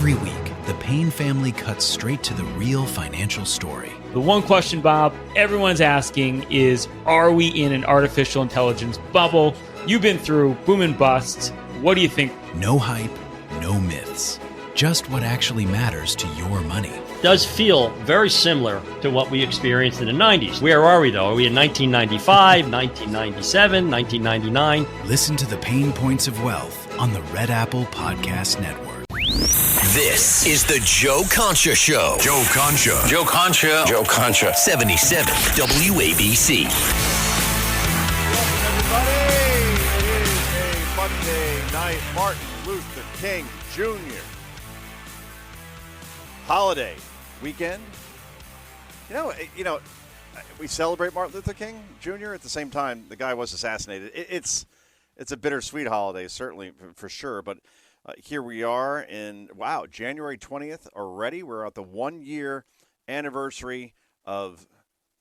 Every week, the Payne family cuts straight to the real financial story. The one question, Bob, everyone's asking is, are we in an artificial intelligence bubble? You've been through boom and bust. What do you think? No hype, no myths. Just what actually matters to your money. Does feel very similar to what we experienced in the 90s. Where are we, though? Are we in 1995, 1997, 1999? Listen to the Pain Points of Wealth on the Red Apple Podcast Network. This is the Joe Concha Show. Joe Concha. Joe Concha. Joe Concha. 77 WABC. Welcome, everybody. It is a Monday night Martin Luther King Jr. holiday weekend. You know, we celebrate Martin Luther King Jr. At the same time, the guy was assassinated. It's a bittersweet holiday, certainly for sure. But here we are in January 20th already. We're at the 1-year anniversary of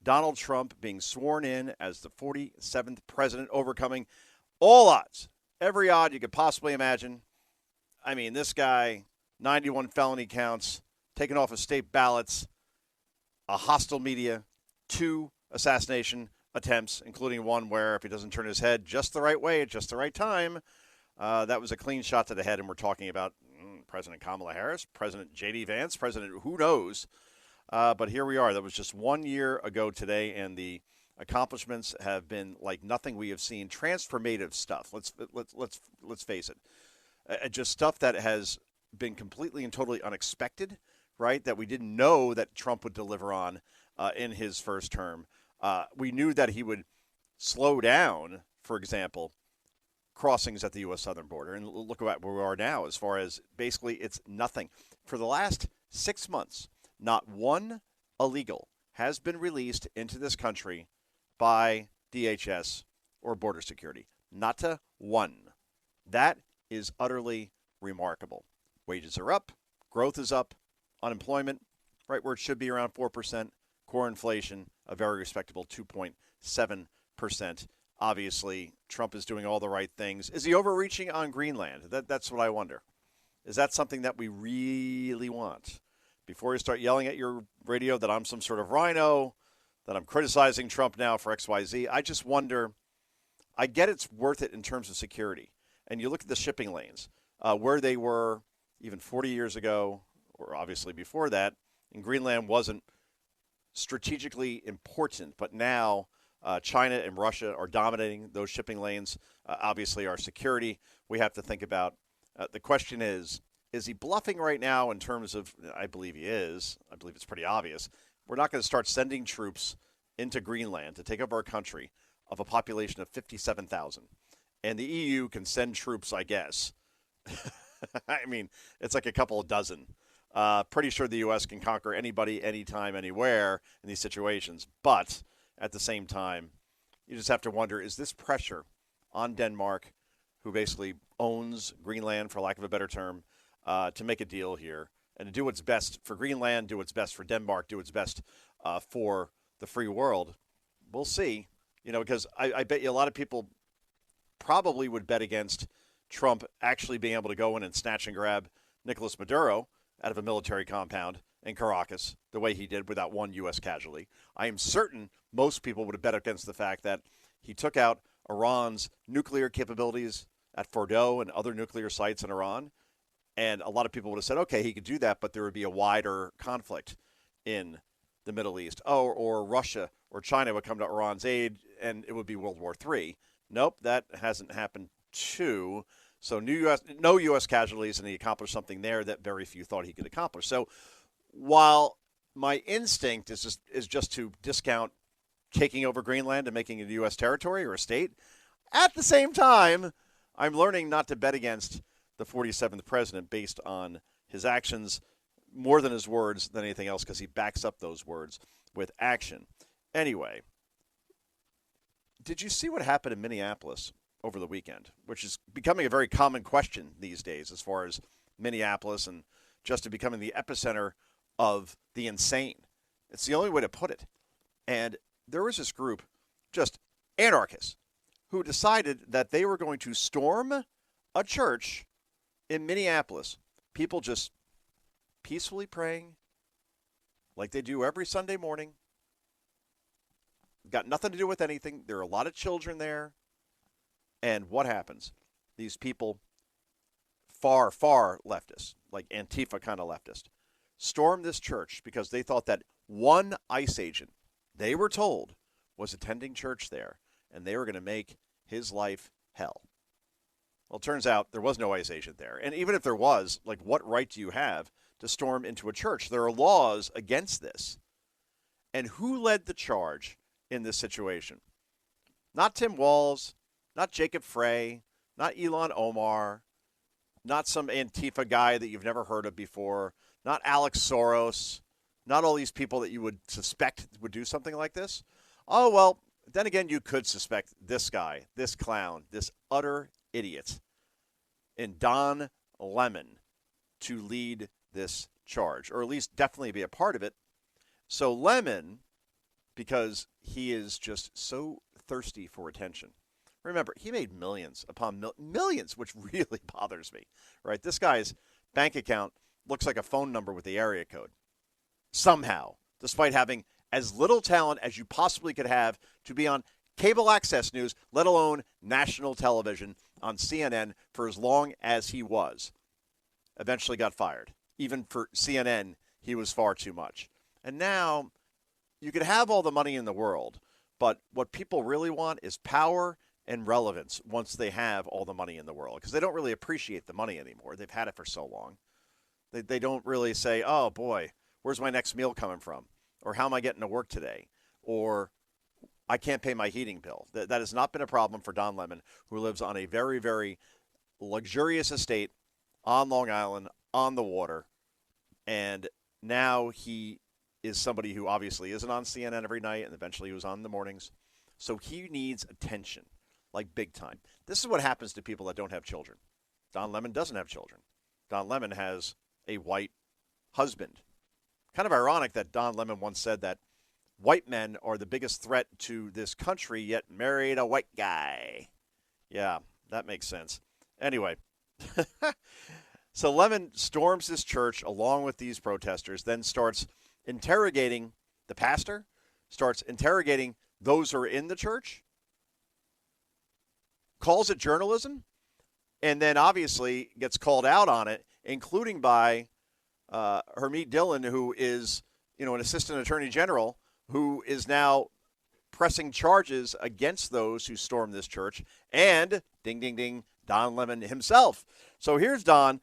Donald Trump being sworn in as the 47th president, overcoming all odds, every odd you could possibly imagine. I mean, this guy, 91 felony counts, taken off of state ballots, a hostile media, 2 assassination attempts, including one where if he doesn't turn his head just the right way at just the right time, that was a clean shot to the head. And we're talking about President Kamala Harris, President J.D. Vance, President who knows. But here we are. That was just 1 year ago today, and the accomplishments have been like nothing we have seen. Transformative stuff. Let's face it. Just stuff that has been completely and totally unexpected, right? That we didn't know that Trump would deliver on in his first term. We knew that he would slow down, for example, crossings at the U.S. southern border. And look at where we are now as far as basically it's nothing. For the last 6 months, not one illegal has been released into this country by DHS or Border Security. Not to one. That is utterly remarkable. Wages are up. Growth is up. Unemployment, right where it should be, around 4%. Core inflation, a very respectable 2.7%. Obviously, Trump is doing all the right things. Is he overreaching on Greenland? That's what I wonder. Is that something that we really want? Before you start yelling at your radio that I'm some sort of rhino, that I'm criticizing Trump now for XYZ, I just wonder, I get it's worth it in terms of security. And you look at the shipping lanes, where they were even 40 years ago, or obviously before that, and Greenland wasn't strategically important, but now China and Russia are dominating those shipping lanes. Obviously, our security, we have to think about. The question is he bluffing right now in terms of, I believe he is. I believe it's pretty obvious. We're not going to start sending troops into Greenland to take over our country of a population of 57,000. And the EU can send troops, I guess. I mean, it's like a couple of dozen. Pretty sure the U.S. can conquer anybody, anytime, anywhere in these situations. But at the same time, you just have to wonder, is this pressure on Denmark, who basically owns Greenland, for lack of a better term, to make a deal here and to do what's best for Greenland, do what's best for Denmark, do what's best for the free world? We'll see. Because I bet you a lot of people probably would bet against Trump actually being able to go in and snatch and grab Nicolas Maduro out of a military compound in Caracas the way he did without one U.S. casualty. I am certain most people would have bet against the fact that he took out Iran's nuclear capabilities at Fordow and other nuclear sites in Iran. And a lot of people would have said, okay, he could do that, but there would be a wider conflict in the Middle East. Or Russia or China would come to Iran's aid, and it would be World War III. Nope, that hasn't happened too. So no U.S. casualties, and he accomplished something there that very few thought he could accomplish. So while my instinct is just to discount taking over Greenland and making it a U.S. territory or a state, at the same time, I'm learning not to bet against the 47th president based on his actions more than his words than anything else, because he backs up those words with action. Anyway, did you see what happened in Minneapolis over the weekend, which is becoming a very common question these days as far as Minneapolis and just becoming the epicenter of the insane? It's the only way to put it. And there was this group, just anarchists, who decided that they were going to storm a church in Minneapolis. People just peacefully praying like they do every Sunday morning. Got nothing to do with anything. There are a lot of children there. And what happens? These people, far, far leftist, like Antifa kind of leftist, stormed this church because they thought that one ICE agent, they were told, was attending church there, and they were going to make his life hell. Well, it turns out there was no ICE agent there. And even if there was, like, what right do you have to storm into a church? There are laws against this. And who led the charge in this situation? Not Tim Walz, not Jacob Frey, not Ilhan Omar, not some Antifa guy that you've never heard of before, not Alex Soros, not all these people that you would suspect would do something like this. Oh, well, then again, you could suspect this guy, this clown, this utter idiot in Don Lemon to lead this charge, or at least definitely be a part of it. So Lemon, because he is just so thirsty for attention. Remember, he made millions upon millions, which really bothers me, right? This guy's bank account looks like a phone number with the area code. Somehow, despite having as little talent as you possibly could have to be on cable access news, let alone national television on CNN for as long as he was. Eventually got fired. Even for CNN, he was far too much. And now you could have all the money in the world, but what people really want is power and relevance once they have all the money in the world, because they don't really appreciate the money anymore. They've had it for so long. They don't really say, oh, boy, where's my next meal coming from? Or how am I getting to work today? Or I can't pay my heating bill. That has not been a problem for Don Lemon, who lives on a very, very luxurious estate on Long Island, on the water. And now he is somebody who obviously isn't on CNN every night, and eventually he was on in the mornings. So he needs attention, like big time. This is what happens to people that don't have children. Don Lemon doesn't have children. Don Lemon has a white husband. Kind of ironic that Don Lemon once said that white men are the biggest threat to this country, yet married a white guy. Yeah, that makes sense. Anyway, so Lemon storms this church along with these protesters, then starts interrogating the pastor, starts interrogating those who are in the church, calls it journalism, and then obviously gets called out on it, including by Hermit Dillon, who is, an assistant attorney general, who is now pressing charges against those who stormed this church, and, ding, ding, ding, Don Lemon himself. So here's Don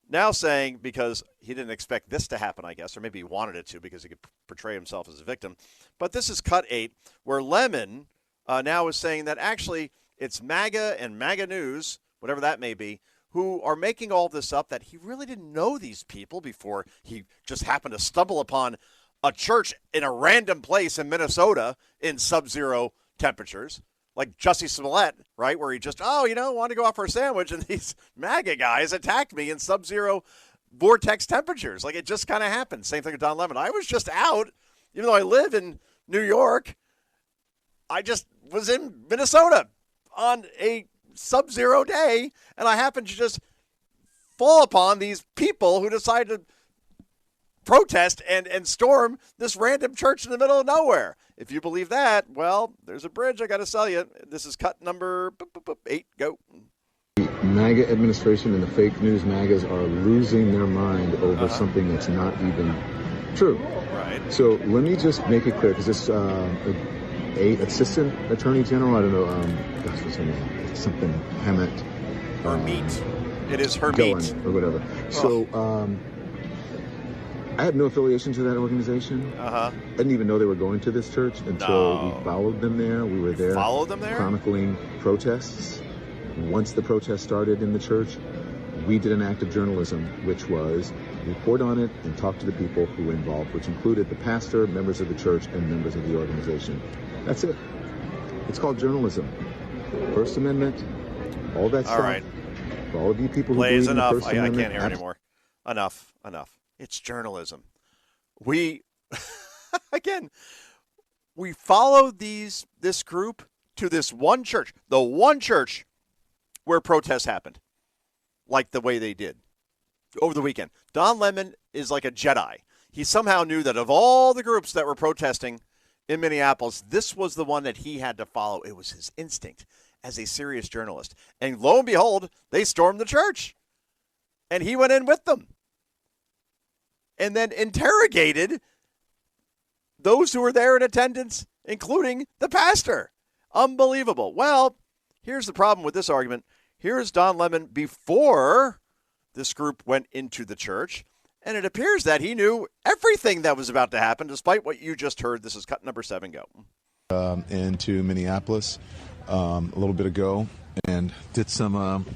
now saying, because he didn't expect this to happen, I guess, or maybe he wanted it to because he could portray himself as a victim. But this is Cut 8, where Lemon now is saying that actually it's MAGA and MAGA News, whatever that may be, who are making all this up, that he really didn't know these people before he just happened to stumble upon a church in a random place in Minnesota in sub-zero temperatures, like Jussie Smollett, right, where he just, wanted to go out for a sandwich, and these MAGA guys attacked me in sub-zero vortex temperatures. Like, it just kind of happened. Same thing with Don Lemon. I was just out, even though I live in New York, I just was in Minnesota on a sub-zero day, and I happened to just fall upon these people who decided to protest and storm this random church in the middle of nowhere. If you believe that, well, there's a bridge I got to sell you. This is cut number 8. Go. The MAGA administration and the fake news MAGAs are losing their mind over something that's not even true. Right. So let me just make it clear, because this assistant attorney general, I don't know, what's her name? It's something Hammett. Hermit. It is Hermit. Dillon, or whatever. So I had no affiliation to that organization. I didn't even know they were going to this church until we followed them there. We were there. Followed them there? Chronicling protests. Once the protest started in the church, we did an act of journalism, which was report on it and talk to the people who were involved, which included the pastor, members of the church, and members of the organization. That's it. It's called journalism. First Amendment, all that stuff. All right. For all of you people who Blaze, believe in the enough. First I Amendment. can't hear anymore. Enough. It's journalism. We, again, we followed this group to this one church, the one church where protests happened, like the way they did. over the weekend. Don Lemon is like a Jedi. He somehow knew that of all the groups that were protesting in Minneapolis, this was the one that he had to follow. It was his instinct as a serious journalist. And lo and behold, they stormed the church. And he went in with them. And then interrogated those who were there in attendance, including the pastor. Unbelievable. Well, here's the problem with this argument. Here's Don Lemon before this group went into the church, and it appears that he knew everything that was about to happen, despite what you just heard. This is cut number 7. Go. Into Minneapolis a little bit ago, and did some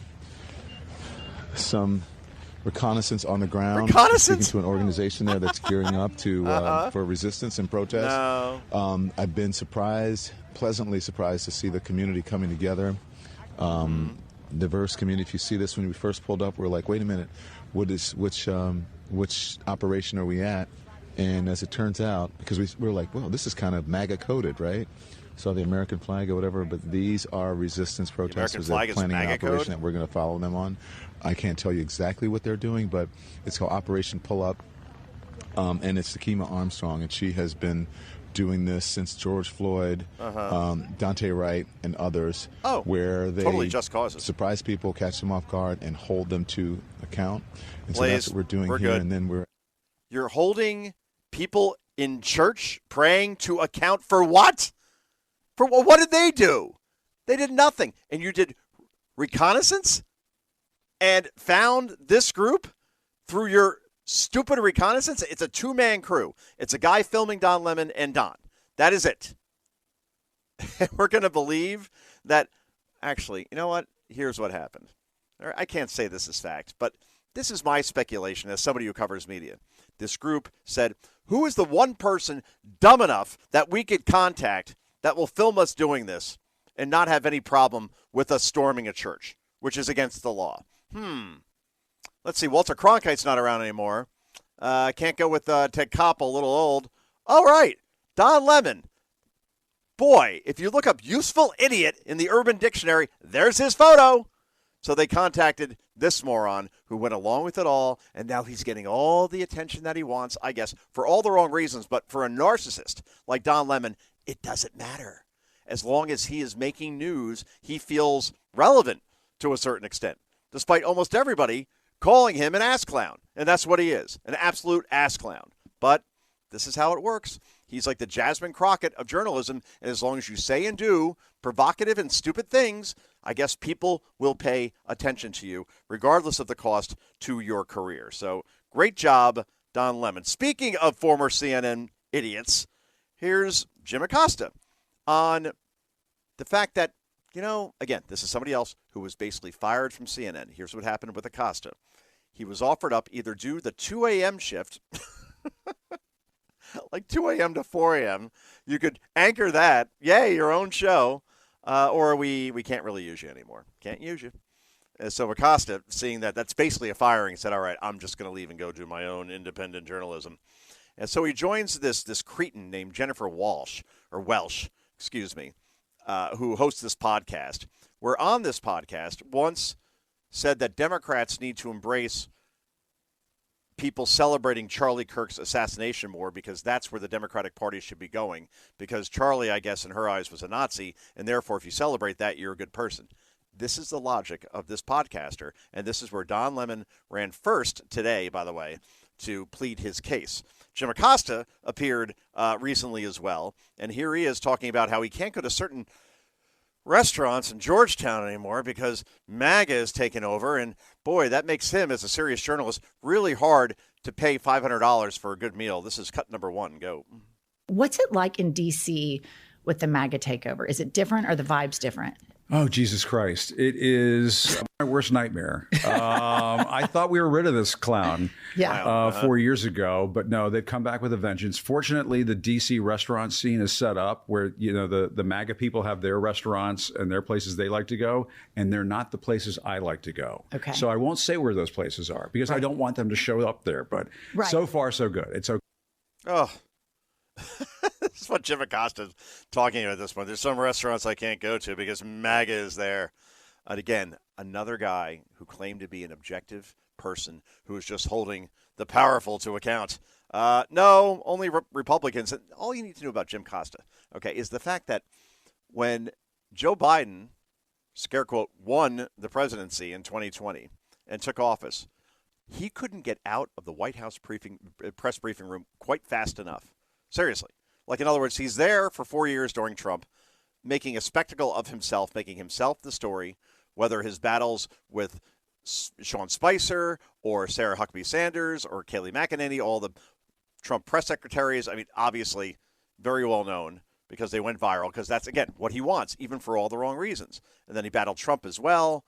reconnaissance on the ground. Reconnaissance? Speaking to an organization there that's gearing up to for resistance and protest. No. I've been pleasantly surprised to see the community coming together. Diverse community. If you see this, when we first pulled up, we're like, wait a minute, which operation are we at? And as it turns out, because we're like, well, this is kind of MAGA coded, right? Saw the American flag or whatever, but these are resistance protesters that are planning an operation that we're going to follow them on. I can't tell you exactly what they're doing, but it's called Operation Pull Up, and it's Takima Armstrong, and she has been doing this since George Floyd, Dante Wright, and others, where they totally just causes. Surprise people, catch them off guard, and hold them to account. And Blaze, so that's what we're doing here. Good. And then You're holding people in church praying to account for what? For what did they do? They did nothing. And you did reconnaissance and found this group through your stupid reconnaissance? It's a 2-man crew. It's a guy filming Don Lemon and Don. That is it. We're going to believe that, actually, you know what? Here's what happened. I can't say this is fact, but this is my speculation as somebody who covers media. This group said, who is the one person dumb enough that we could contact that will film us doing this and not have any problem with us storming a church, which is against the law? Let's see. Walter Cronkite's not around anymore. Can't go with Ted Koppel, a little old. All right. Don Lemon. Boy, if you look up useful idiot in the Urban Dictionary, there's his photo. So they contacted this moron who went along with it all, and now he's getting all the attention that he wants, I guess, for all the wrong reasons. But for a narcissist like Don Lemon, it doesn't matter. As long as he is making news, he feels relevant to a certain extent, despite almost everybody calling him an ass clown. And that's what he is, an absolute ass clown. But this is how it works. He's like the Jasmine Crockett of journalism, and as long as you say and do provocative and stupid things, I guess people will pay attention to you, regardless of the cost to your career. So great job, Don Lemon. Speaking of former CNN idiots, here's Jim Acosta on the fact that, again, this is somebody else who was basically fired from CNN. Here's what happened with Acosta. He was offered up either do the 2 a.m. shift, like 2 a.m. to 4 a.m. You could anchor that. Yay, your own show. Or we can't really use you anymore. Can't use you. And so Acosta, seeing that that's basically a firing, said, all right, I'm just going to leave and go do my own independent journalism. And so he joins this cretin named Jennifer Welsh, who hosts this podcast. Where on this podcast once said that Democrats need to embrace people celebrating Charlie Kirk's assassination more because that's where the Democratic Party should be going. Because Charlie, I guess, in her eyes was a Nazi, and therefore if you celebrate that, you're a good person. This is the logic of this podcaster, and this is where Don Lemon ran first today, by the way, to plead his case. Jim Acosta appeared recently as well, and here he is talking about how he can't go to certain restaurants in Georgetown anymore because MAGA is taking over, and boy, that makes him, as a serious journalist, really hard to pay $500 for a good meal. This is cut number 1. Go. What's it like in D.C. with the MAGA takeover? Is it different? Are the vibes different? Oh, Jesus Christ. It is my worst nightmare. I thought we were rid of this clown 4 years ago, but no, they've come back with a vengeance. Fortunately, the D.C. restaurant scene is set up where, the MAGA people have their restaurants and their places they like to go, and they're not the places I like to go. Okay. So I won't say where those places are because I don't want them to show up there, but so far, so good. It's okay. Oh. This is what Jim Acosta is talking about at this point. There's some restaurants I can't go to because MAGA is there. And again, another guy who claimed to be an objective person who is just holding the powerful to account. No, only Republicans. And all you need to know about Jim Acosta, okay, is the fact that when Joe Biden, scare quote, won the presidency in 2020 and took office, he couldn't get out of the White House press briefing room quite fast enough. Seriously. Like, in other words, he's there for 4 years during Trump, making a spectacle of himself, making himself the story, whether his battles with Sean Spicer or Sarah Huckabee Sanders or Kayleigh McEnany, all the Trump press secretaries. I mean, obviously very well known because they went viral, because that's, again, what he wants, even for all the wrong reasons. And then he battled Trump as well,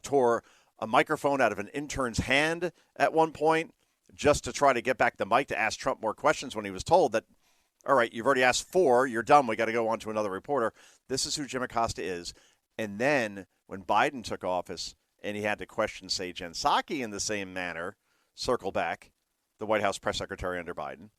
tore a microphone out of an intern's hand at one point just to try to get back the mic to ask Trump more questions when he was told that, all right, you've already asked 4, you're done, we got to go on to another reporter. This is who Jim Acosta is. And then when Biden took office and he had to question, say, Jen Psaki in the same manner, circle back, the White House press secretary under Biden,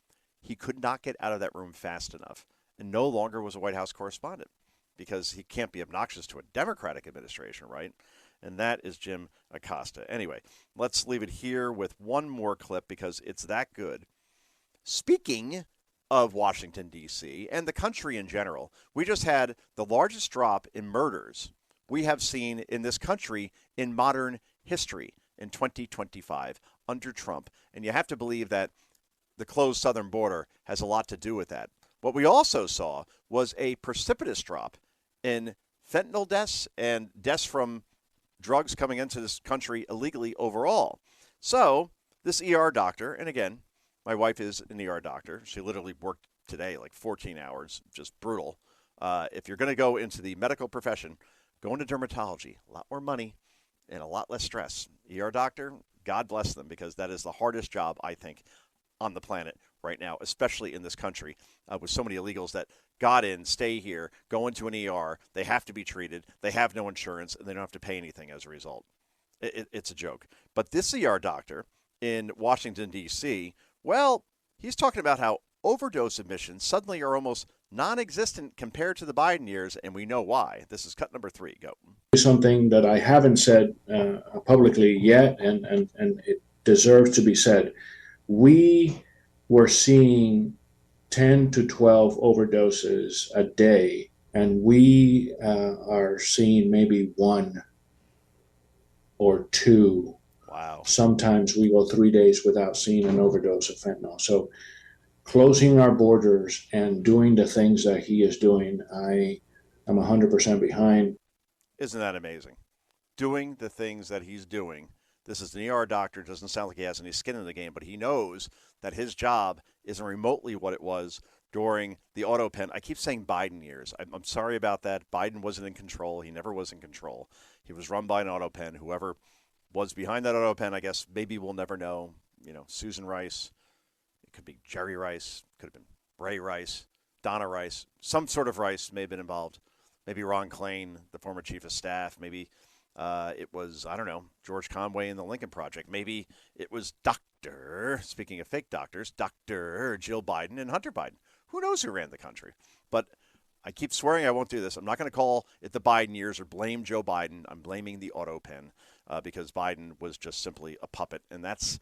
he could not get out of that room fast enough and no longer was a White House correspondent because he can't be obnoxious to a Democratic administration, right? And that is Jim Acosta. Anyway, let's leave it here with one more clip because it's that good. Speaking of Washington, D.C., and the country in general, we just had the largest drop in murders we have seen in this country in modern history in 2025 under Trump. And you have to believe that the closed southern border has a lot to do with that. What we also saw was a precipitous drop in fentanyl deaths and deaths from drugs coming into this country illegally overall. So this ER doctor, and again, my wife is an ER doctor. She literally worked today like 14 hours, just brutal. If you're going to go into the medical profession, go into dermatology, a lot more money and a lot less stress. ER doctor, God bless them, because that is the hardest job, I think, on the planet right now, especially in this country with so many illegals that got in, stay here, go into an ER, they have to be treated, they have no insurance, and they don't have to pay anything as a result. It's a joke. But this ER doctor in Washington, D.C., well, he's talking about how overdose admissions suddenly are almost non-existent compared to the Biden years, and we know why. This is cut number 3. Go. Something that I haven't said publicly yet, and it deserves to be said. We were seeing 10 to 12 overdoses a day, and we are seeing maybe 1 or 2. Wow. Sometimes we go 3 days without seeing an overdose of fentanyl. So closing our borders and doing the things that he is doing, I am 100% behind. Isn't that amazing? Doing the things that he's doing. This is an ER doctor. Doesn't sound like he has any skin in the game, but he knows that his job isn't remotely what it was during the auto pen. I keep saying Biden years. I'm sorry about that. Biden wasn't in control. He never was in control. He was run by an auto pen. Whoever was behind that auto pen, I guess maybe we'll never know. You know, Susan Rice. It could be Jerry Rice. Could have been Ray Rice, Donna Rice. Some sort of Rice may have been involved. Maybe Ron Klain, the former chief of staff. Maybe it was, I don't know, George Conway in the Lincoln Project. Maybe it was speaking of fake doctors, Dr. Jill Biden and Hunter Biden. Who knows who ran the country? But I keep swearing I won't do this. I'm not going to call it the Biden years or blame Joe Biden. I'm blaming the auto pen because Biden was just simply a puppet. And that's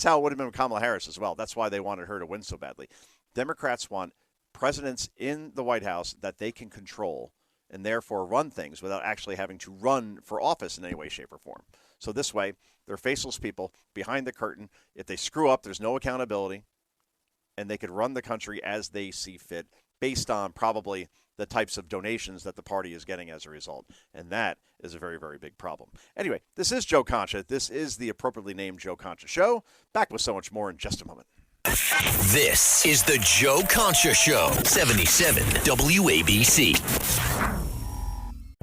how it would have been with Kamala Harris as well. That's why they wanted her to win so badly. Democrats want presidents in the White House that they can control and therefore run things without actually having to run for office in any way, shape, or form. So this way, they're faceless people behind the curtain. If they screw up, there's no accountability, and they could run the country as they see fit based on probably the types of donations that the party is getting as a result. And that is a very, very big problem. Anyway, this is Joe Concha. This is the appropriately named Joe Concha Show. Back with so much more in just a moment. This is the Joe Concha Show, 77 WABC.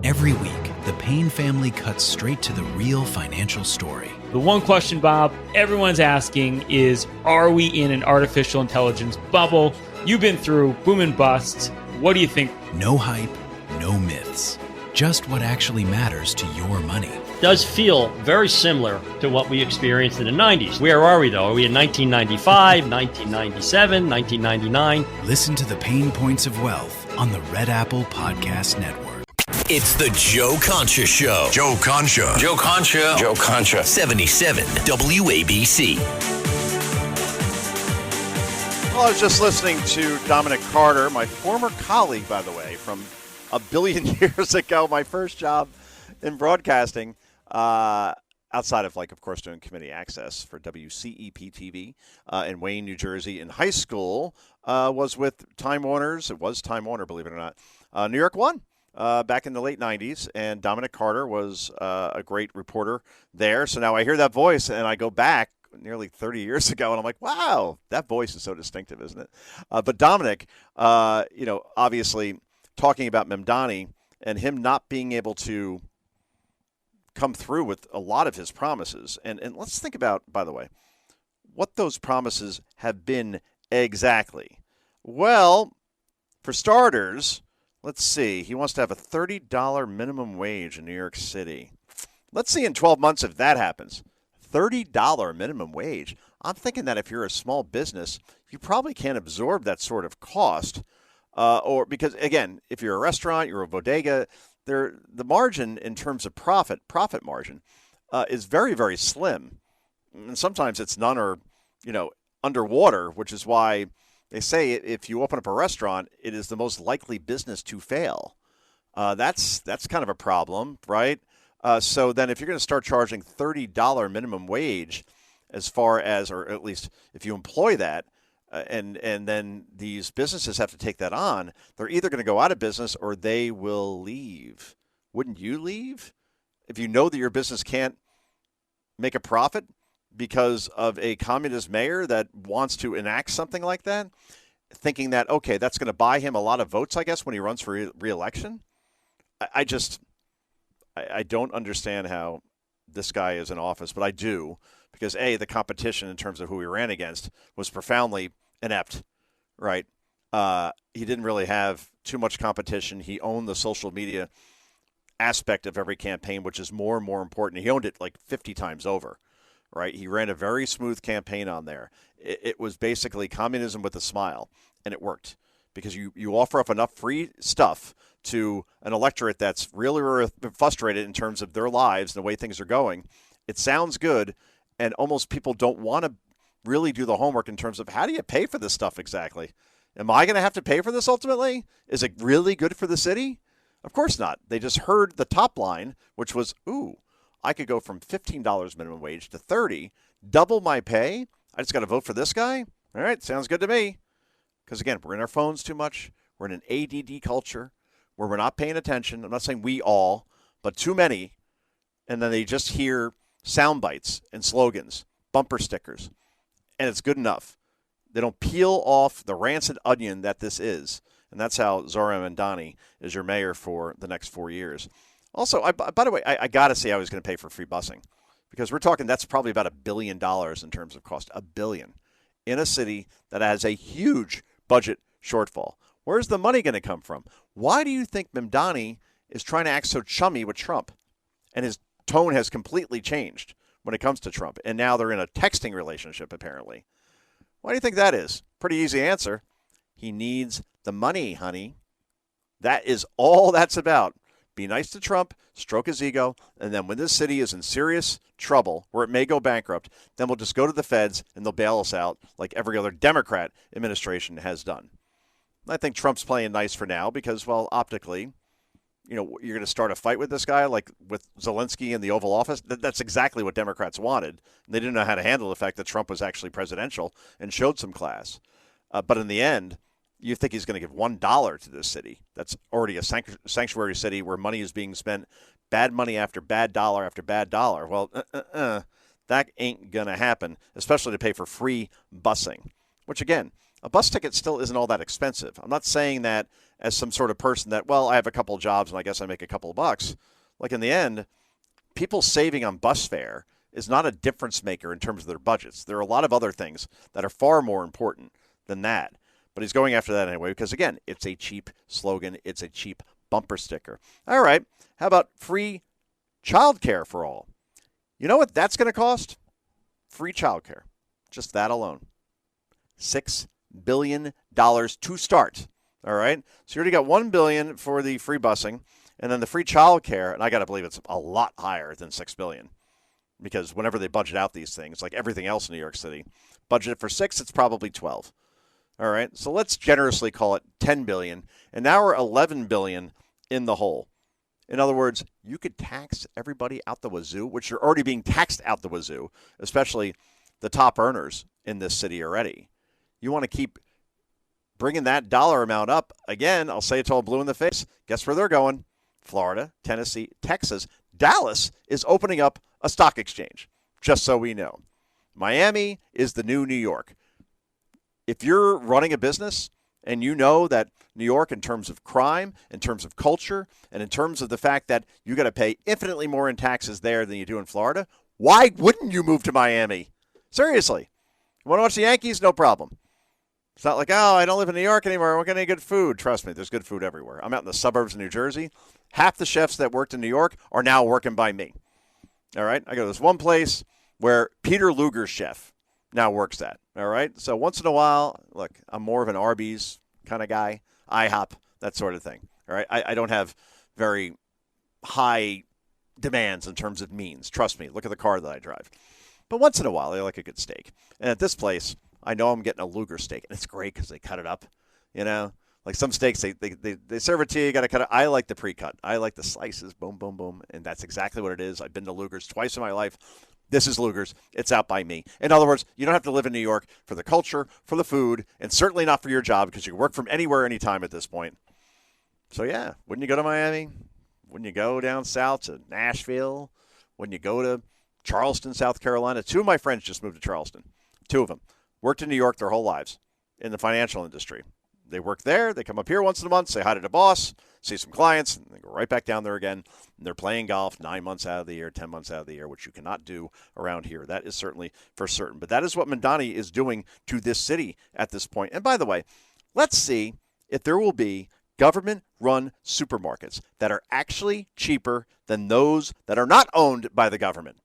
Every week, the Payne family cuts straight to the real financial story. The one question, Bob, everyone's asking is, are we in an artificial intelligence bubble? You've been through boom and bust. What do you think? No hype, no myths. Just what actually matters to your money. Does feel very similar to what we experienced in the 90s. Where are we, though? Are we in 1995, 1997, 1999? Listen to the Pain Points of Wealth on the Red Apple Podcast Network. It's the Joe Concha Show. Joe Concha. Joe Concha. Joe Concha. 77 WABC. Well, I was just listening to Dominic Carter, my former colleague, by the way, from a billion years ago, my first job in broadcasting, outside of, of course, doing committee access for WCEP-TV in Wayne, New Jersey. In high school, was with Time Warner's. It was Time Warner, believe it or not. New York One back in the late 90s, and Dominic Carter was a great reporter there. So now I hear that voice, and I go back nearly 30 years ago, and I'm like, wow, that voice is so distinctive, isn't it? But Dominic, obviously talking about Mamdani and him not being able to come through with a lot of his promises. And let's think about, by the way, what those promises have been exactly. Well, for starters, let's see. He wants to have a $30 minimum wage in New York City. Let's see in 12 months if that happens. $30 minimum wage. I'm thinking that if you're a small business, you probably can't absorb that sort of cost. Or because, again, if you're a restaurant, you're a bodega, the margin in terms of profit margin, is very, very slim. And sometimes it's none or, underwater, which is why they say if you open up a restaurant, it is the most likely business to fail. That's kind of a problem, right? So then if you're going to start charging $30 minimum wage as far as, or at least if you employ that, and then these businesses have to take that on, they're either going to go out of business or they will leave. Wouldn't you leave if you know that your business can't make a profit because of a communist mayor that wants to enact something like that, thinking that, okay, that's going to buy him a lot of votes, I guess, when he runs for re-election? I don't understand how this guy is in office, but I do, because A, the competition in terms of who he ran against was profoundly inept, right? He didn't really have too much competition. He owned the social media aspect of every campaign, which is more and more important. He owned it like 50 times over, right? He ran a very smooth campaign on there. It was basically communism with a smile, and it worked because you offer up enough free stuff to an electorate that's really frustrated in terms of their lives and the way things are going. It sounds good, and almost people don't want to really do the homework in terms of how do you pay for this stuff exactly? Am I going to have to pay for this ultimately? Is it really good for the city? Of course not. They just heard the top line, which was, ooh, I could go from $15 minimum wage to $30, double my pay. I just got to vote for this guy? All right, sounds good to me. Because, again, we're in our phones too much. We're in an ADD culture where we're not paying attention. I'm not saying we all, but too many. And then they just hear sound bites and slogans, bumper stickers, and it's good enough. They don't peel off the rancid onion that this is. And that's how Zohran Mamdani is your mayor for the next 4 years. Also, by the way, I got to say I was going to pay for free busing, because we're talking that's probably about $1 billion in terms of cost. $1 billion in a city that has a huge budget shortfall. Where's the money going to come from? Why do you think Mamdani is trying to act so chummy with Trump? And his tone has completely changed when it comes to Trump. And now they're in a texting relationship, apparently. Why do you think that is? Pretty easy answer. He needs the money, honey. That is all that's about. Be nice to Trump, stroke his ego, and then when this city is in serious trouble, where it may go bankrupt, then we'll just go to the feds and they'll bail us out like every other Democrat administration has done. I think Trump's playing nice for now because, well, optically, you're going to start a fight with this guy like with Zelensky in the Oval Office. That's exactly what Democrats wanted. They didn't know how to handle the fact that Trump was actually presidential and showed some class. But in the end, you think he's going to give $1 to this city. That's already a sanctuary city where money is being spent, bad money after bad dollar after bad dollar. Well, that ain't going to happen, especially to pay for free busing, which, again, a bus ticket still isn't all that expensive. I'm not saying that as some sort of person that, well, I have a couple of jobs and I guess I make a couple of bucks. Like in the end, people saving on bus fare is not a difference maker in terms of their budgets. There are a lot of other things that are far more important than that. But he's going after that anyway because, again, it's a cheap slogan. It's a cheap bumper sticker. All right. How about free childcare for all? You know what that's going to cost? Free childcare. Just that alone. $6 billion to start. All right. So you already got $1 billion for the free busing. And then the free child care, and I got to believe it's a lot higher than $6 billion, because whenever they budget out these things, like everything else in New York City, budgeted for 6, it's probably 12. All right, so let's generously call it $10 billion, and now we're $11 billion in the hole. In other words, you could tax everybody out the wazoo, which you're already being taxed out the wazoo, especially the top earners in this city already. You want to keep bringing that dollar amount up. Again, I'll say it till I'm blue in the face. Guess where they're going? Florida, Tennessee, Texas. Dallas is opening up a stock exchange, just so we know. Miami is the new New York. If you're running a business and you know that New York, in terms of crime, in terms of culture, and in terms of the fact that you got to pay infinitely more in taxes there than you do in Florida, why wouldn't you move to Miami? Seriously. You want to watch the Yankees? No problem. It's not like, oh, I don't live in New York anymore. I won't get any good food. Trust me, there's good food everywhere. I'm out in the suburbs of New Jersey. Half the chefs that worked in New York are now working by me. All right? I go to this one place where Peter Luger's chef now works at. All right? So once in a while, look, I'm more of an Arby's kind of guy, IHOP, that sort of thing. All right? I don't have very high demands in terms of means. Trust me. Look at the car that I drive. But once in a while, I like a good steak. And at this place, I know I'm getting a Luger steak, and it's great because they cut it up, you know? Like some steaks, they serve it to you, you got to cut it. I like the pre-cut. I like the slices, boom, boom, boom, and that's exactly what it is. I've been to Luger's twice in my life. This is Luger's. It's out by me. In other words, you don't have to live in New York for the culture, for the food, and certainly not for your job, because you can work from anywhere, anytime at this point. So, yeah, wouldn't you go to Miami? Wouldn't you go down south to Nashville? Wouldn't you go to Charleston, South Carolina? 2 of my friends just moved to Charleston. 2 of them. Worked in New York their whole lives in the financial industry. They work there. They come up here once in a month, say hi to the boss, see some clients, and they go right back down there again. And they're playing golf 9 months out of the year, 10 months out of the year, which you cannot do around here. That is certainly for certain. But that is what Mamdani is doing to this city at this point. And by the way, let's see if there will be government-run supermarkets that are actually cheaper than those that are not owned by the government.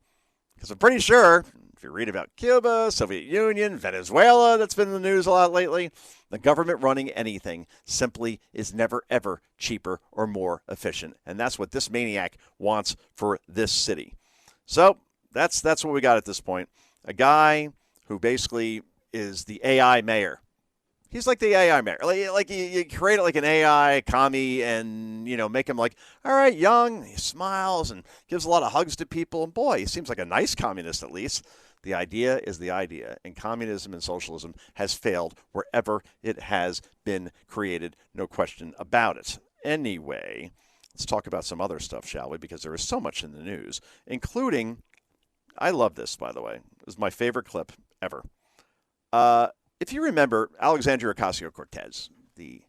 Because I'm pretty sure, if you read about Cuba, Soviet Union, Venezuela, that's been in the news a lot lately, the government running anything simply is never, ever cheaper or more efficient. And that's what this maniac wants for this city. So that's what we got at this point. A guy who basically is the AI mayor. He's like the AI mayor. Like you create it like an AI commie and, make him like, all right, young. He smiles and gives a lot of hugs to people. And boy, he seems like a nice communist at least. The idea is the idea. And communism and socialism has failed wherever it has been created. No question about it. Anyway, let's talk about some other stuff, shall we? Because there is so much in the news, including, I love this, by the way. It was my favorite clip ever. If you remember Alexandria Ocasio-Cortez, the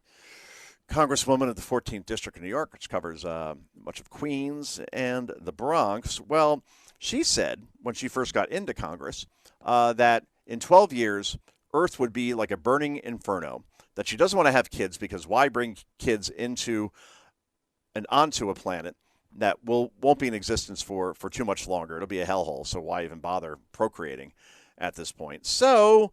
congresswoman of the 14th District of New York, which covers much of Queens and the Bronx, well, she said when she first got into Congress that in 12 years, Earth would be like a burning inferno, that she doesn't want to have kids because why bring kids into and onto a planet that won't be in existence for too much longer. It'll be a hellhole, so why even bother procreating at this point? So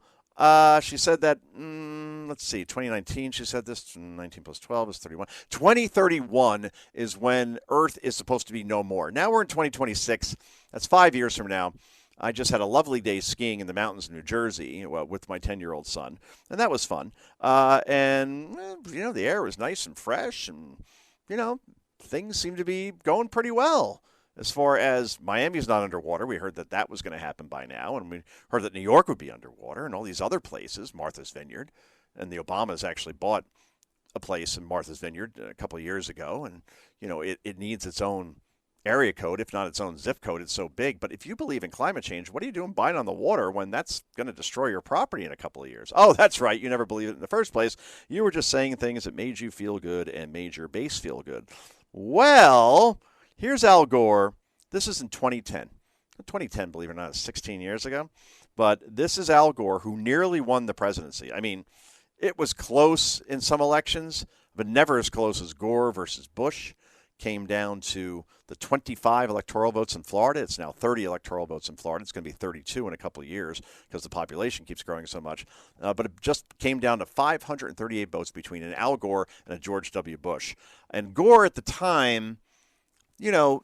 she said that, let's see, 2019, she said this, 19 plus 12 is 31. 2031 is when Earth is supposed to be no more. Now we're in 2026. That's 5 years from now. I just had a lovely day skiing in the mountains of New Jersey with my 10-year-old son, and that was fun. And the air was nice and fresh, and, things seem to be going pretty well. As far as Miami's not underwater, we heard that was going to happen by now, and we heard that New York would be underwater, and all these other places, Martha's Vineyard, and the Obamas actually bought a place in Martha's Vineyard a couple of years ago, and it needs its own area code, if not its own zip code. It's so big. But if you believe in climate change, what are you doing buying on the water when that's going to destroy your property in a couple of years? Oh, that's right. You never believed it in the first place. You were just saying things that made you feel good and made your base feel good. Well, here's Al Gore. This is in 2010. 2010, believe it or not, is 16 years ago. But this is Al Gore, who nearly won the presidency. I mean, it was close in some elections, but never as close as Gore versus Bush. came down to the 25 electoral votes in Florida. It's now 30 electoral votes in Florida. It's going to be 32 in a couple of years because the population keeps growing so much. But it just came down to 538 votes between an Al Gore and a George W. Bush. And Gore at the time,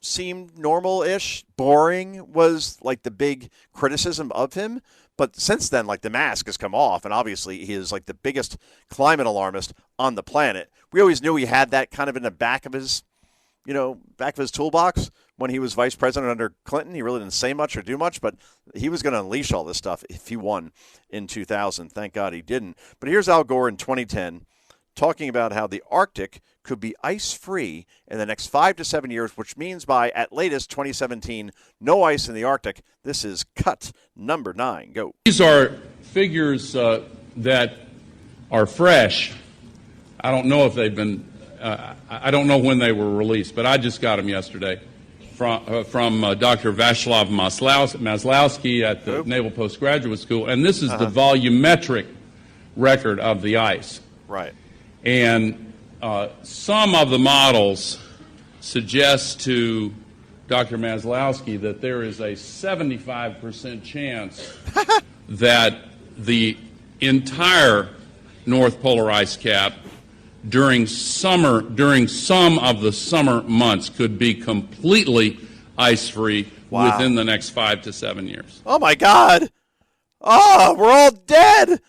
seemed normal-ish. Boring was like the big criticism of him. But since then, like, the mask has come off, and obviously he is like the biggest climate alarmist on the planet. We always knew he had that kind of in the back of his toolbox when he was vice president under Clinton. He really didn't say much or do much, but he was going to unleash all this stuff if he won in 2000. Thank God he didn't. But here's Al Gore in 2010 talking about how the Arctic could be ice-free in the next 5 to 7 years, which means by, at latest, 2017, no ice in the Arctic. This is cut number 9. Go. These are figures that are fresh. I don't know if they've been, I don't know when they were released, but I just got them yesterday from Dr. Václav Maslowski at the Naval Postgraduate School, and this is the volumetric record of the ice. Right. And some of the models suggest to Dr. Maslowski that there is a 75% chance that the entire North Polar ice cap during some of the summer months could be completely ice-free within the next 5 to 7 years. Oh, my God. Oh, we're all dead.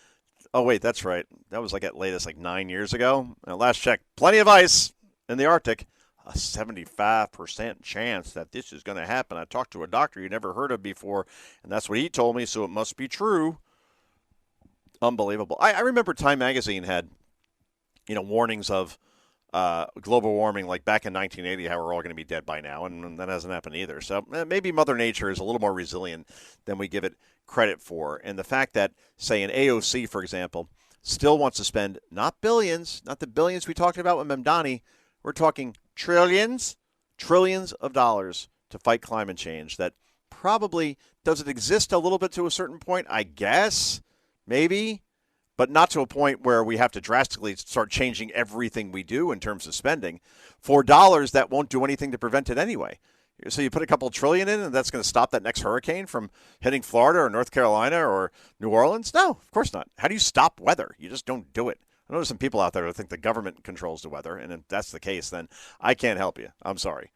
Oh, wait, that's right. That was at latest 9 years ago. Last check, plenty of ice in the Arctic. A 75% chance that this is going to happen. I talked to a doctor you never heard of before, and that's what he told me, so it must be true. Unbelievable. I remember Time Magazine had, warnings of global warming back in 1980, how we're all going to be dead by now, and that hasn't happened either. So maybe Mother Nature is a little more resilient than we give it credit for. And the fact that, say, an AOC, for example, still wants to spend not billions, not the billions we talked about with Mamdani, we're talking trillions of dollars to fight climate change. That probably, does it exist a little bit to a certain point? I guess, maybe, but not to a point where we have to drastically start changing everything we do in terms of spending for dollars that won't do anything to prevent it anyway. So you put a couple trillion in, and that's going to stop that next hurricane from hitting Florida or North Carolina or New Orleans? No, of course not. How do you stop weather? You just don't do it. I know there's some people out there that think the government controls the weather, and if that's the case, then I can't help you. I'm sorry.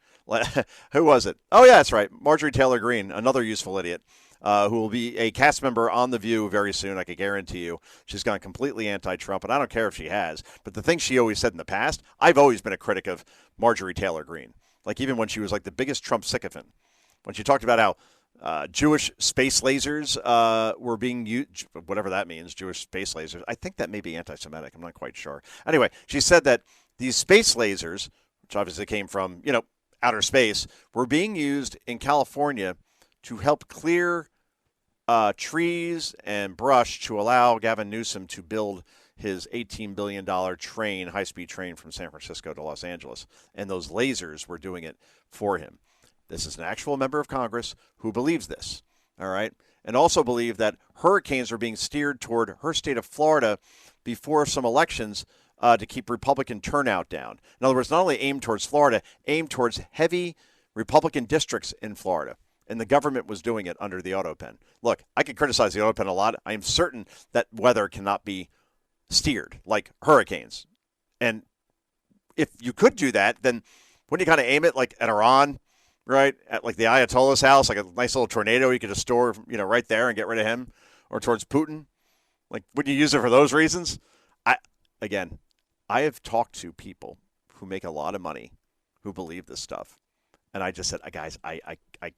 Who was it? Oh, yeah, that's right. Marjorie Taylor Greene, another useful idiot, who will be a cast member on The View very soon, I can guarantee you. She's gone completely anti-Trump, and I don't care if she has. But the thing she always said in the past, I've always been a critic of Marjorie Taylor Greene. Even when she was the biggest Trump sycophant. When she talked about how Jewish space lasers were being used, whatever that means, Jewish space lasers. I think that may be anti-Semitic. I'm not quite sure. Anyway, she said that these space lasers, which obviously came from, outer space, were being used in California to help clear trees and brush to allow Gavin Newsom to build his $18 billion train, high-speed train from San Francisco to Los Angeles. And those lasers were doing it for him. This is an actual member of Congress who believes this, all right? And also believe that hurricanes are being steered toward her state of Florida before some elections to keep Republican turnout down. In other words, not only aimed towards Florida, aimed towards heavy Republican districts in Florida. And the government was doing it under the auto pen. Look, I could criticize the auto pen a lot. I am certain that weather cannot be steered like hurricanes. And if you could do that, then wouldn't you kind of aim it at Iran, right? At the Ayatollah's house, a nice little tornado you could just store, right there and get rid of him, or towards Putin? Would you use it for those reasons? I have talked to people who make a lot of money who believe this stuff. And I just said, guys, I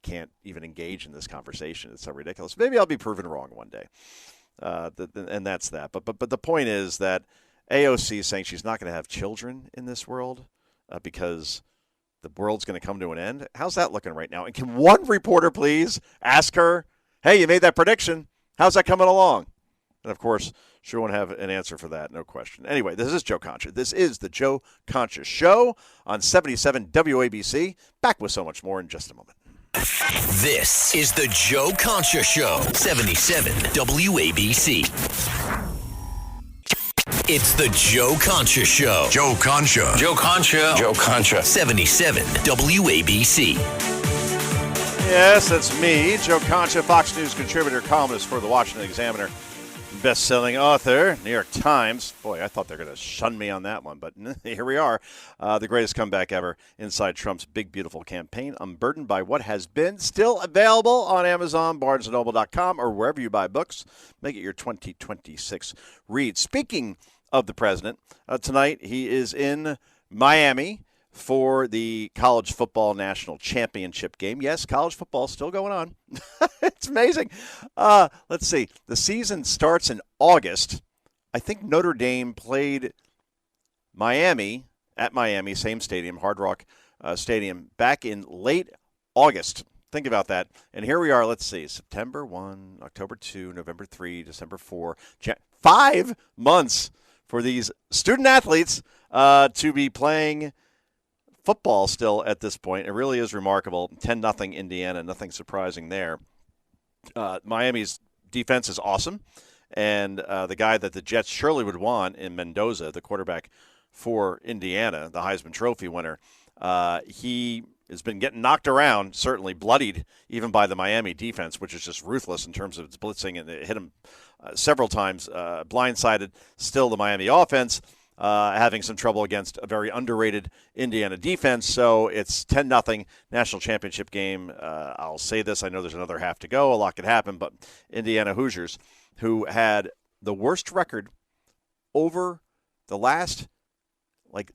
can't even engage in this conversation. It's so ridiculous. Maybe I'll be proven wrong one day. And that's that. But the point is that AOC is saying she's not going to have children in this world because the world's going to come to an end. How's that looking right now? And can one reporter please ask her, hey, you made that prediction. How's that coming along? And, of course, she won't have an answer for that, no question. Anyway, this is Joe Concha. This is the Joe Concha Show on 77 WABC. Back with so much more in just a moment. This is the Joe Concha Show, 77 WABC. It's the Joe Concha Show. Joe Concha. Joe Concha. Joe Concha. 77 WABC. Yes, that's me, Joe Concha, Fox News contributor, columnist for the Washington Examiner, best-selling author, New York Times. Boy, I thought they were going to shun me on that one, but here we are. The greatest comeback ever inside Trump's big, beautiful campaign, unburdened by what has been. Still available on Amazon, BarnesandNoble.com, or wherever you buy books. Make it your 2026 read. Speaking of the president, tonight he is in Miami for the college football national championship game. Yes, college football is still going on. It's amazing. Let's see. The season starts in August. I think Notre Dame played Miami, at Miami, same stadium, Hard Rock Stadium, back in late August. Think about that. And here we are, let's see, September 1, October 2, November 3, December 4, 5 months for these student athletes to be playing football still at this point. It really is remarkable. 10-0 Indiana, nothing surprising there. Miami's defense is awesome, and the guy that the Jets surely would want in Mendoza, the quarterback for Indiana, the Heisman Trophy winner, he has been getting knocked around, certainly bloodied even by the Miami defense, which is just ruthless in terms of its blitzing, and it hit him several times, blindsided. Still the Miami offense having some trouble against a very underrated Indiana defense. So it's 10-0 national championship game. I'll say this. I know there's another half to go. A lot could happen. But Indiana Hoosiers, who had the worst record over the last,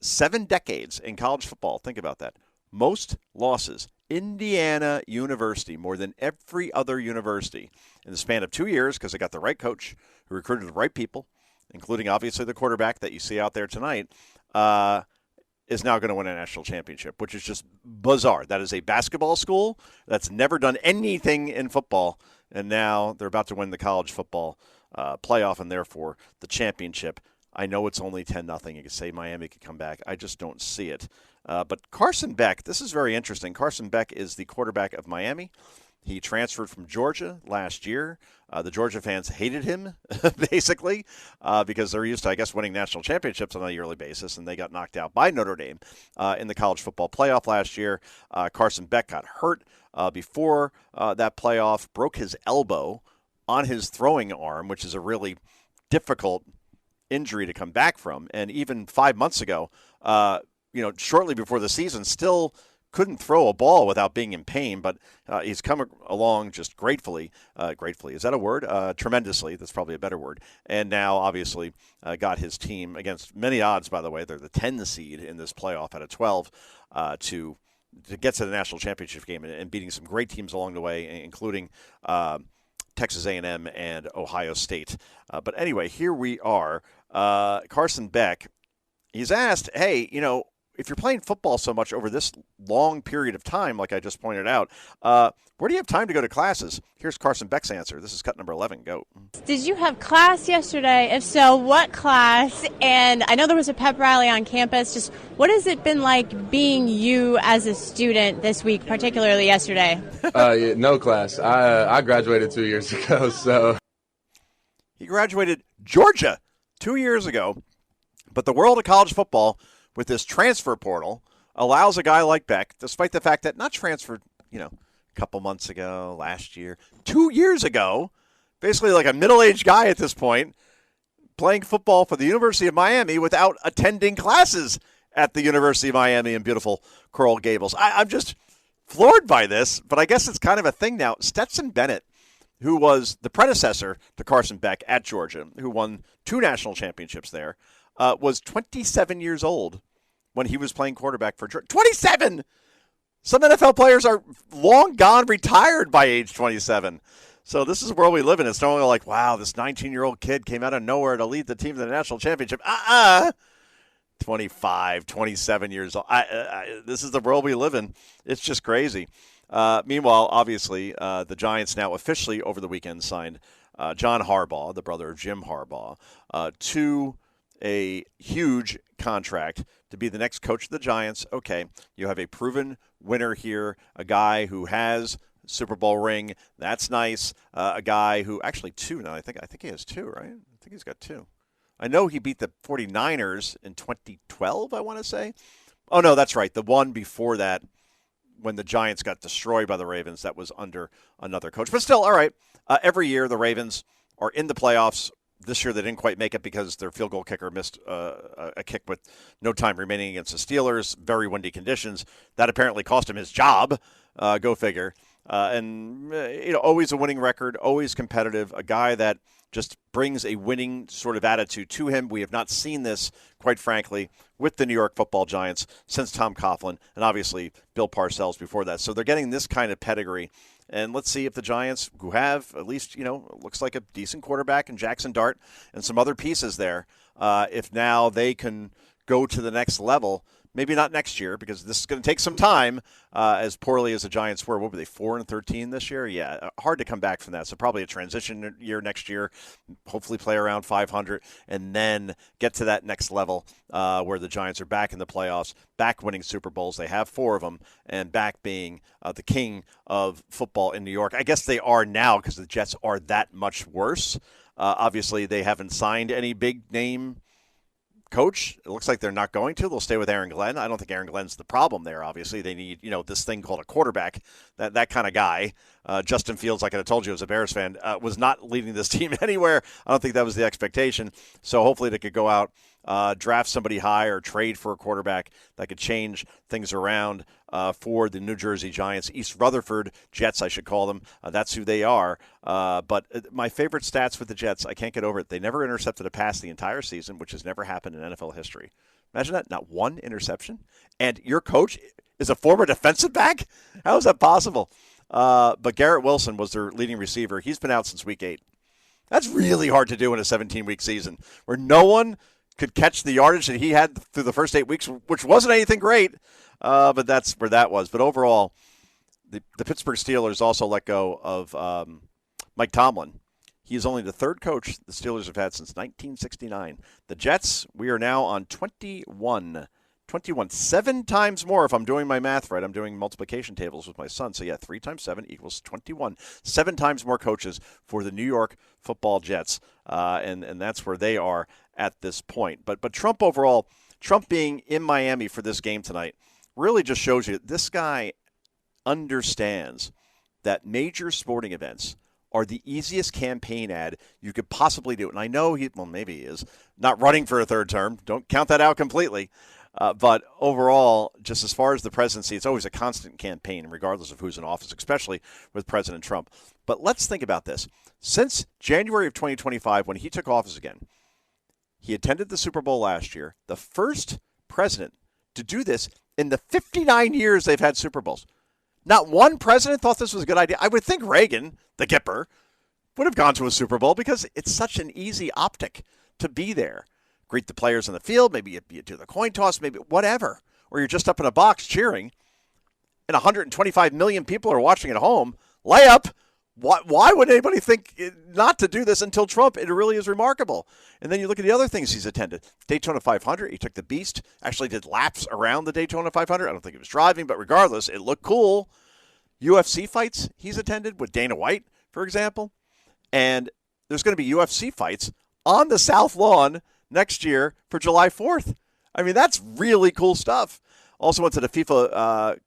7 decades in college football. Think about that. Most losses. Indiana University, more than every other university in the span of 2 years, because they got the right coach who recruited the right people, including obviously the quarterback that you see out there tonight, is now going to win a national championship, which is just bizarre. That is a basketball school that's never done anything in football, and now they're about to win the college football playoff and therefore the championship. I know it's only 10-0. You can say Miami could come back. I just don't see it. But Carson Beck, this is very interesting. Carson Beck is the quarterback of Miami. He transferred from Georgia last year. The Georgia fans hated him, basically, because they're used to, I guess, winning national championships on a yearly basis, and they got knocked out by Notre Dame in the college football playoff last year. Carson Beck got hurt before that playoff, broke his elbow on his throwing arm, which is a really difficult injury to come back from. And even 5 months ago, shortly before the season, still couldn't throw a ball without being in pain, but he's come along just gratefully. Is that a word? Tremendously. That's probably a better word. And now, obviously, got his team against many odds, by the way. They're the 10 seed in this playoff out of 12 to get to the national championship game and beating some great teams along the way, including Texas A&M and Ohio State. But anyway, here we are. Carson Beck, he's asked, hey, if you're playing football so much over this long period of time, like I just pointed out, where do you have time to go to classes? Here's Carson Beck's answer. This is cut number 11. Go. Did you have class yesterday? If so, what class? And I know there was a pep rally on campus. Just what has it been like being you as a student this week, particularly yesterday? No class. I graduated 2 years ago, so. He graduated Georgia 2 years ago, but the world of college football with this transfer portal allows a guy like Beck, despite the fact that not transferred, a couple months ago, last year, 2 years ago, basically like a middle-aged guy at this point, playing football for the University of Miami without attending classes at the University of Miami in beautiful Coral Gables. I'm just floored by this, but I guess it's kind of a thing now. Stetson Bennett, who was the predecessor to Carson Beck at Georgia, who won 2 national championships there, was 27 years old when he was playing quarterback for Georgia. 27! Some NFL players are long gone retired by age 27. So this is the world we live in. It's not only like, wow, this 19-year-old kid came out of nowhere to lead the team to the national championship. 25, 27 years old. This is the world we live in. It's just crazy. Meanwhile, obviously, the Giants now officially over the weekend signed John Harbaugh, the brother of Jim Harbaugh, to a huge contract to be the next coach of the Giants. Okay, you have a proven winner here, a guy who has Super Bowl ring. That's nice. A guy who actually 2 now. I think he has 2, right? I think he's got 2. I know he beat the 49ers in 2012, I want to say. Oh, no, that's right. The one before that, when the Giants got destroyed by the Ravens, that was under another coach. But still, all right. Every year, the Ravens are in the playoffs. This year, they didn't quite make it because their field goal kicker missed a kick with no time remaining against the Steelers. Very windy conditions. That apparently cost him his job. Go figure. And always a winning record, always competitive, a guy that just brings a winning sort of attitude to him. We have not seen this, quite frankly, with the New York Football Giants since Tom Coughlin and obviously Bill Parcells before that. So they're getting this kind of pedigree. And let's see if the Giants, who have at least, looks like a decent quarterback in Jackson Dart and some other pieces there, if now they can go to the next level. Maybe not next year because this is going to take some time. As poorly as the Giants were, what were they, 4-13 this year? Yeah, hard to come back from that. So probably a transition year next year. Hopefully play around 500 and then get to that next level where the Giants are back in the playoffs, back winning Super Bowls. They have 4 of them, and back being the king of football in New York. I guess they are now because the Jets are that much worse. Obviously, they haven't signed any big name coach. It looks like they're not going to. They'll stay with Aaron Glenn. I don't think Aaron Glenn's the problem there. Obviously, they need this thing called a quarterback. That kind of guy. Justin Fields, like I told you as a Bears fan, was not leading this team anywhere. I don't think that was the expectation. So hopefully they could go out, draft somebody high or trade for a quarterback that could change things around for the New Jersey Giants, East Rutherford Jets, I should call them. That's who they are. But my favorite stats with the Jets, I can't get over it. They never intercepted a pass the entire season, which has never happened in NFL history. Imagine that, not one interception. And your coach is a former defensive back? How is that possible? But Garrett Wilson was their leading receiver. He's been out since week 8. That's really hard to do in a 17-week season where no one could catch the yardage that he had through the first 8 weeks, which wasn't anything great. But that's where that was. But overall, the Pittsburgh Steelers also let go of Mike Tomlin. He is only the third coach the Steelers have had since 1969. The Jets, we are now on 21. 7 times more, if I'm doing my math right. I'm doing multiplication tables with my son. So, 3 times 7 equals 21. 7 times more coaches for the New York Football Jets. And that's where they are at this point. But Trump overall, Trump being in Miami for this game tonight, really just shows you this guy understands that major sporting events are the easiest campaign ad you could possibly do. And I know maybe he is not running for a third term. Don't count that out completely. But overall, just as far as the presidency, it's always a constant campaign, regardless of who's in office, especially with President Trump. But let's think about this. Since January of 2025, when he took office again, he attended the Super Bowl last year, the first president to do this in the 59 years they've had Super Bowls. Not one president thought this was a good idea. I would think Reagan, the Gipper, would have gone to a Super Bowl because it's such an easy optic to be there. Greet the players on the field, maybe you do the coin toss, maybe whatever. Or you're just up in a box cheering, and 125 million people are watching at home. Layup. Why would anybody think not to do this until Trump? It really is remarkable. And then you look at the other things he's attended. Daytona 500, he took the Beast, actually did laps around the Daytona 500. I don't think he was driving, but regardless, it looked cool. UFC fights he's attended with Dana White, for example. And there's going to be UFC fights on the South Lawn next year for July 4th. I mean, that's really cool stuff. Also went to the FIFA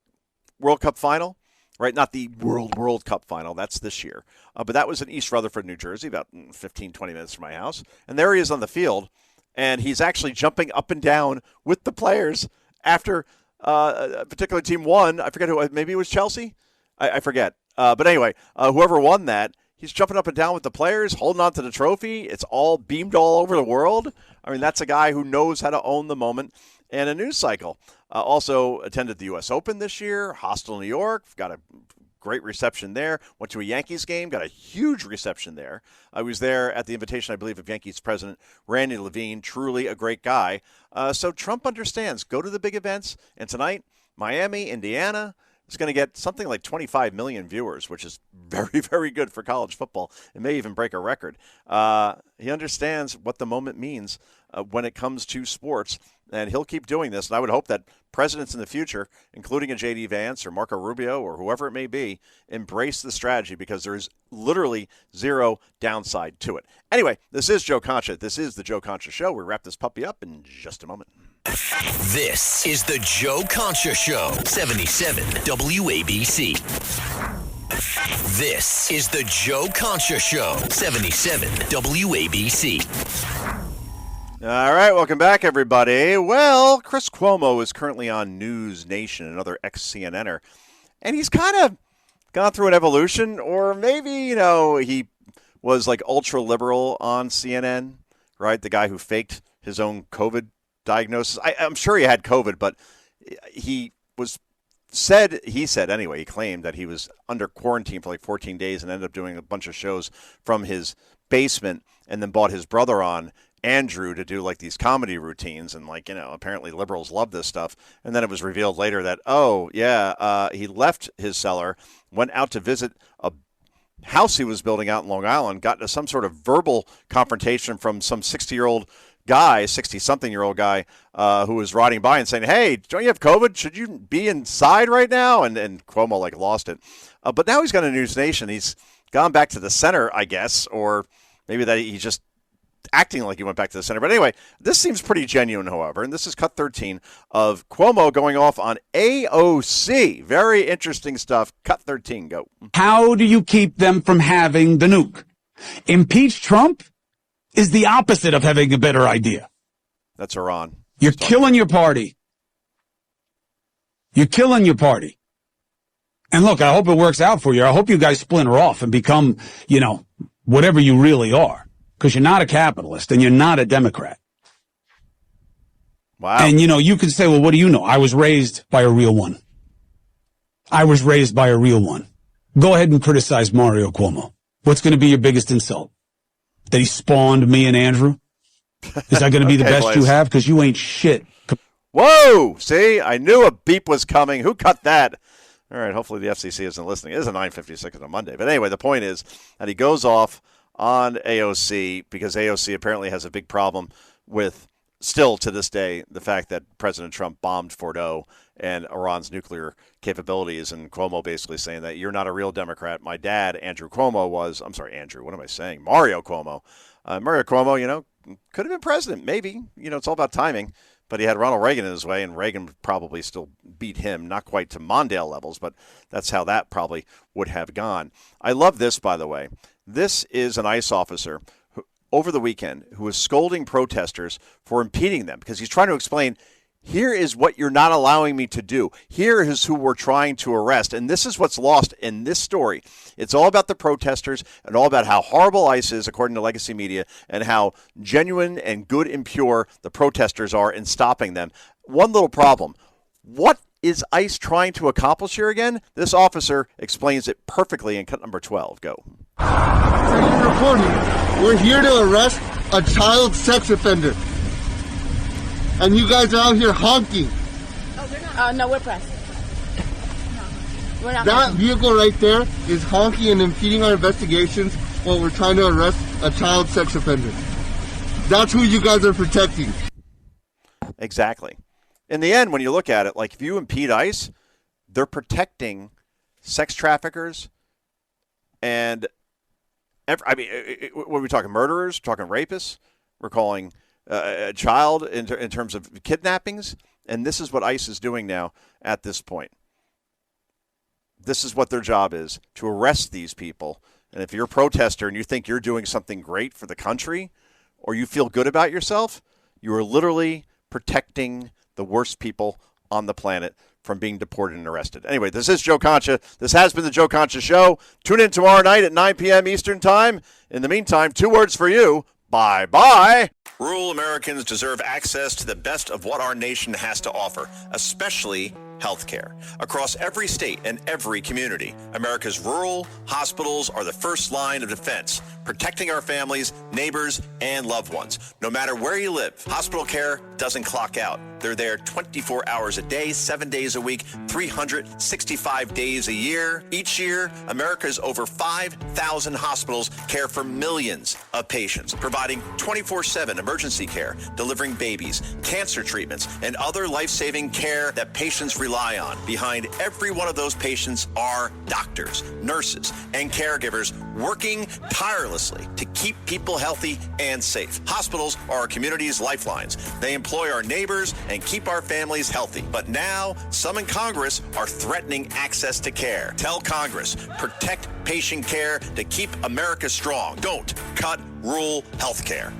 World Cup final. Right, not the World Cup final. That's this year. But that was in East Rutherford, New Jersey, about 15, 20 minutes from my house. And there he is on the field, and he's actually jumping up and down with the players after a particular team won. I forget who, maybe it was Chelsea? I forget. But anyway, whoever won that, he's jumping up and down with the players, holding on to the trophy. It's all beamed all over the world. I mean, that's a guy who knows how to own the moment and a news cycle. Also attended the U.S. Open this year, Hostel, New York. Got a great reception there. Went to a Yankees game, got a huge reception there. I was there at the invitation, I believe, of Yankees president Randy Levine. Truly a great guy. So Trump understands. Go to the big events. And tonight, Miami, Indiana, is going to get something like 25 million viewers, which is very, very good for college football. It may even break a record. He understands what the moment means when it comes to sports, and he'll keep doing this. And I would hope that presidents in the future, including a J.D. Vance or Marco Rubio or whoever it may be, embrace the strategy because there is literally zero downside to it. Anyway, this is Joe Concha. This is the Joe Concha Show. We wrap this puppy up in just a moment. This is the Joe Concha Show, 77 WABC. This is the Joe Concha Show, 77 WABC. All right, welcome back, everybody. Well, Chris Cuomo is currently on News Nation, another ex-CNNer, and he's kind of gone through an evolution, or maybe, he was like ultra-liberal on CNN, right? The guy who faked his own COVID diagnosis. I'm sure he had COVID, but he said anyway, he claimed that he was under quarantine for like 14 days and ended up doing a bunch of shows from his basement and then bought his brother on, Andrew, to do like these comedy routines, and apparently liberals love this stuff. And then it was revealed later that he left his cellar, went out to visit a house he was building out in Long Island, got into some sort of verbal confrontation from some 60-something-year-old guy who was riding by and saying, "Hey, don't you have COVID? Should you be inside right now?" And Cuomo lost it. But now he's got a News Nation. He's gone back to the center, I guess, or maybe that he's just acting like he went back to the center. But anyway, this seems pretty genuine, however, and this is cut 13 of Cuomo going off on AOC. Very interesting stuff. Cut 13, go. How do you keep them from having the nuke? Impeach Trump is the opposite of having a better idea. That's Iran. You're killing your party. You're killing your party. And look, I hope it works out for you. I hope you guys splinter off and become, whatever you really are. Because you're not a capitalist and you're not a Democrat. Wow. And, you can say, well, what do you know? I was raised by a real one. Go ahead and criticize Mario Cuomo. What's going to be your biggest insult? That he spawned me and Andrew? Is that going to be the best you have? Because you ain't shit. Whoa! See? I knew a beep was coming. Who cut that? All right, hopefully the FCC isn't listening. It is a 9:56 on a Monday. But anyway, the point is that he goes off on AOC because AOC apparently has a big problem with, still to this day, the fact that President Trump bombed Fordo and Iran's nuclear capabilities, and Cuomo basically saying that you're not a real Democrat. My dad, Mario Cuomo, Mario Cuomo, could have been president, maybe. It's all about timing. But he had Ronald Reagan in his way, and Reagan would probably still beat him, not quite to Mondale levels, but that's how that probably would have gone. I love this, by the way. This is an ICE officer who, over the weekend, who was scolding protesters for impeding them because he's trying to explain, here is what you're not allowing me to do. Here is who we're trying to arrest. And this is what's lost in this story. It's all about the protesters and all about how horrible ICE is, according to legacy media, and how genuine and good and pure the protesters are in stopping them. One little problem. What is ICE trying to accomplish here again? This officer explains it perfectly in cut number 12. Go. Reporting. We're here to arrest a child sex offender. And you guys are out here honking. Oh, they're not. No, we're pressed. We're not. That vehicle right there is honking and impeding our investigations while we're trying to arrest a child sex offender. That's who you guys are protecting. Exactly. In the end, when you look at it, like if you impede ICE, they're protecting sex traffickers and, what are we talking, murderers, talking rapists? We're calling a child in terms of kidnappings, and this is what ICE is doing now at this point. This is what their job is, to arrest these people. And if you're a protester and you think you're doing something great for the country or you feel good about yourself, you are literally protecting the worst people on the planet from being deported and arrested. Anyway, this is Joe Concha. This has been the Joe Concha Show. Tune in tomorrow night at 9 p.m. Eastern Time. In the meantime, 2 words for you. Bye-bye. Rural Americans deserve access to the best of what our nation has to offer, especially healthcare. Across every state and every community, America's rural hospitals are the first line of defense, protecting our families, neighbors, and loved ones. No matter where you live, hospital care doesn't clock out. They're there 24 hours a day, 7 days a week, 365 days a year. Each year, America's over 5,000 hospitals care for millions of patients, providing 24/7 emergency care, delivering babies, cancer treatments, and other life-saving care that patients rely on. Behind every one of those patients are doctors, nurses, and caregivers working tirelessly to keep people healthy and safe. Hospitals are our community's lifelines. They employ our neighbors and keep our families healthy. But now, some in Congress are threatening access to care. Tell Congress, protect patient care to keep America strong. Don't cut rural health care.